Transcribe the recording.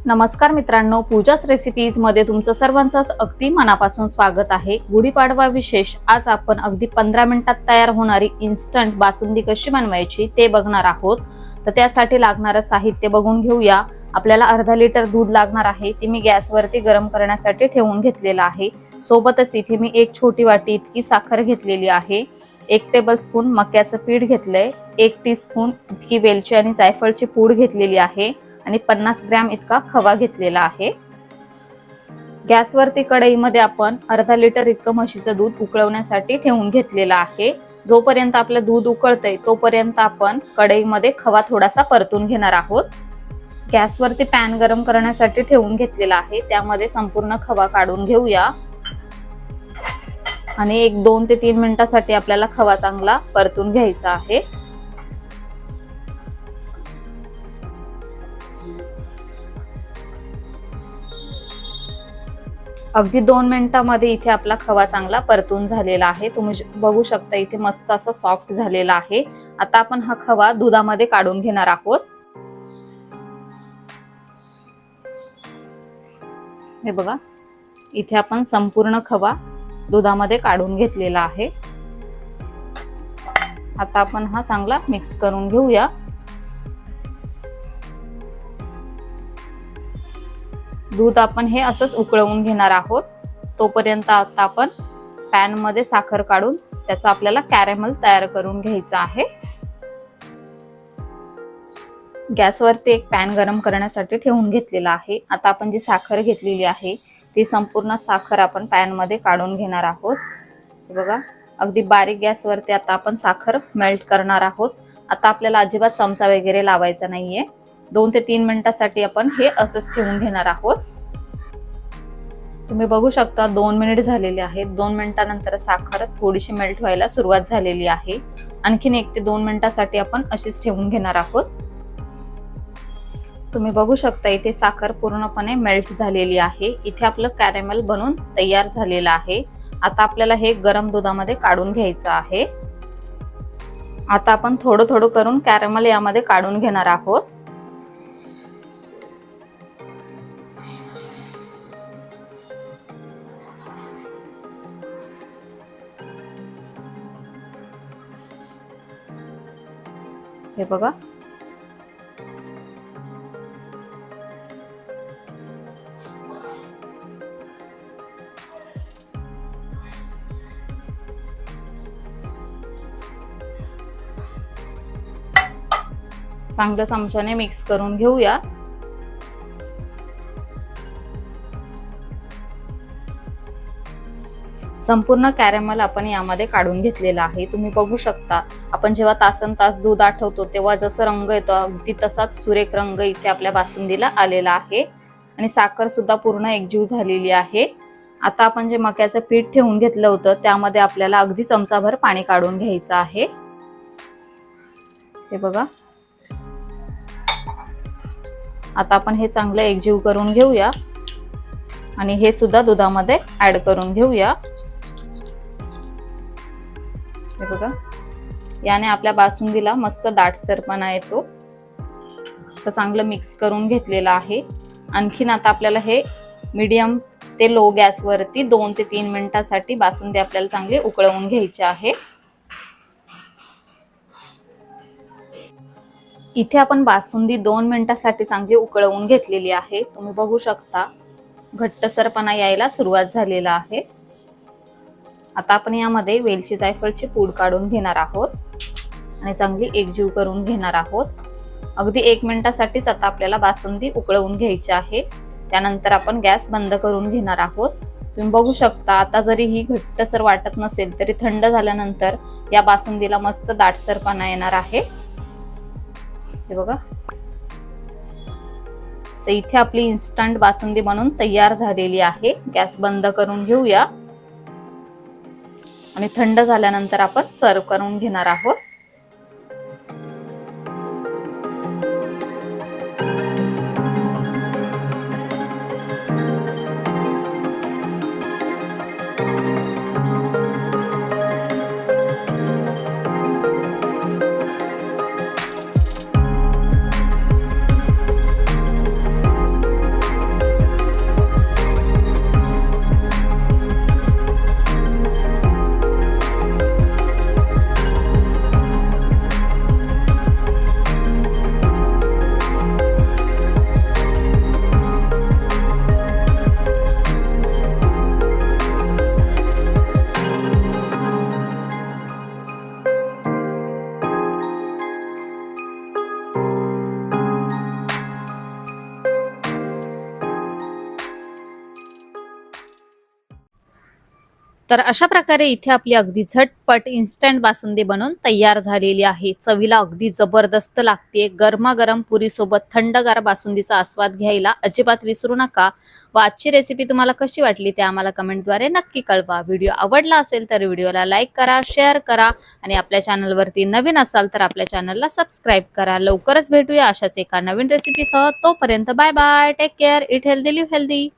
नमस्कार मित्रांनो, पूजाच रेसिपीज मध्ये तुमचं सर्वांचं अगदी मनापासून स्वागत आहे। गुढीपाडवा विशेष आज आपण अगदी 15 मिनिटात तयार होणारी इन्स्टंट बासुंदी कशी बनवायची ते बघणार आहोत। तर त्यासाठी लागणारे साहित्य बघून घेऊया। आपल्याला अर्धा लिटर दूध लागणार आहे, ते मी गॅसवरती गरम करण्यासाठी ठेवून घेतलेलं आहे। सोबतच इथे मी एक छोटी वाटी इतकी साखर घेतलेली आहे, 1 टेबलस्पून मक्याचं पीठ घेतलंय, 1 टीस्पून इतकी वेलची आणि जायफळची पूड घेतलेली आहे आणि 50 ग्रॅम इतका खवा घेतलेला आहे। गॅसवरती कढईमध्ये आपण अर्धा लिटर इतकं म्हशीचं दूध उकळवण्यासाठी ठेवून घेतलेलं आहे। जोपर्यंत आपलं दूध उकळतंय तोपर्यंत आपण कढईमध्ये खवा थोडासा परतून घेणार आहोत। गॅसवरती पॅन गरम करण्यासाठी ठेवून घेतलेला आहे, त्यामध्ये संपूर्ण खवा काढून घेऊया आणि 1-2 ते 3 मिनिटांसाठी आपल्याला खवा चांगला परतून घ्यायचा आहे। अगदी 2 मिनिटांमध्ये इथे आपला खवा चांगला परतून झालेला आहे। तुम्ही बघू शकता इथे मस्त असा सॉफ्ट झालेला आहे। आता आपण हा खवा दुधामध्ये काढून घेणार आहोत। हे बघा, इथे आपण संपूर्ण खवा दुधामध्ये काढून घेतलेला आहे। आता आपण हा चांगला मिक्स करून घेऊया। दूध आपण हे असंच उकळवून घेणार आहोत। तोपर्यंत आता आपण पॅन मध्ये साखर काढून त्याचा आपल्याला कॅरेमल तयार करून घ्यायचा आहे। गॅसवरती एक पॅन गरम करण्यासाठी ठेवून घेतलेला आहे। आता आपण जी साखर घेतलेली आहे ती संपूर्ण साखर आपण पॅन मध्ये काढून घेणार आहोत। बघा, अगदी बारीक गॅसवरती आता आपण साखर मेल्ट करणार आहोत। आता आपल्याला अजिबात चमचा वगैरे लावायचा नाहीये। 2 ते 3 मिनिटांसाठी आपण हे असंच ठेवून घेणार आहोत। तुम्ही बघू शकता 2 मिनिट झालेले आहेत। 2 मिनिटांनंतर साखर थोडीशी मेल्ट व्हायला सुरुवात झालेली आहे। आणखीन 1 ते 2 मिनिटांसाठी आपण अशीच ठेवून घेणार आहोत। तुम्ही बघू शकता इथे साखर पूर्णपणे मेल्ट झालेली आहे। इथे आपलं कॅरेमल बनून तयार झालेलं आहे। आता आपल्याला हे गरम दुधामध्ये काढून घ्यायचं आहे। आता आपण थोडं थोडं करून कॅरेमल यामध्ये काढून घेणार आहोत। हे बघा, चांगलं चमच्याने मिक्स करून घेऊया। संपूर्ण कॅरेमल आपण यामध्ये काढून घेतलेला आहे। तुम्ही बघू शकता आपण जेव्हा तासनतास दूध आठवतो तेव्हा जसा रंग येतो अगदी तसाच सुरेख रंग इथे आपल्या बासुंदीला आलेला आहे आणि साखर सुद्धा पूर्ण एकजीव झालेली आहे। आता आपण जे मक्याचं पीठ ठेवून घेतलं होतं त्यामध्ये आपल्याला अगदी चमचाभर पाणी काढून घ्यायचं आहे। हे बघा, आता आपण हे चांगलं एकजीव करून घेऊया आणि हे सुद्धा दुधामध्ये ऍड करून घेऊया। हे बघा, याने आपल्या बासुंदीला मस्त दाटसरपणा येतो। तर चांगलं मिक्स करून घेतलेलं आहे। आणखीन आता आपल्याला हे मीडियम ते लो गॅसवरती 2 ते 3 मिनिटांसाठी बासुंदी आपल्याला चांगली उकळवून घ्यायची आहे। इथे आपण बासुंदी 2 मिनिटांसाठी चांगली उकळवून घेतलेली आहे। तुम्ही बघू शकता घट्टसरपणा यायला सुरुवात झालेला आहे। आता आपण यामध्ये वेलची जायफळची पूड काढून घेणार आहोत आणि चांगली एकजीव करून घेणार आहोत। अगदी 1 मिनिटासाठीच आता आपल्याला बासुंदी उकळवून घ्यायची आहे। त्यानंतर आपण गॅस बंद करून घेणार आहोत। तुम्ही बघू शकता आता जरी ही घट्टसर वाटत नसेल तरी थंड झाल्यानंतर या बासुंदीला मस्त दाटसरपणा येणार आहे। हे बघा, तर इथे आपली इन्स्टंट बासुंदी बनून तयार झालेली आहे। गॅस बंद करून घेऊया आणि थंड झाल्यानंतर आपण सर्व करून घेणार आहोत। तर अशा प्रकारे इथे आपली अगदी झटपट इन्स्टंट बासुंदी बनवून तयार झालेली आहे। चवीला अगदी जबरदस्त लागते। गरमागरम पुरी सोबत थंडगार बासुंदीचा आस्वाद घ्यायला अजिबात विसरू नका। व आजची रेसिपी तुम्हाला कशी वाटली ते आम्हाला कमेंटद्वारे नक्की कळवा। व्हिडिओ आवडला असेल तर व्हिडिओला लाईक करा, शेअर करा आणि आपल्या चॅनलवरती नवीन असाल तर आपल्या चॅनलला सबस्क्राईब करा। लवकरच भेटूया अशाच एका नवीन रेसिपीसह। तोपर्यंत bye bye, take care, eat healthy, live healthy.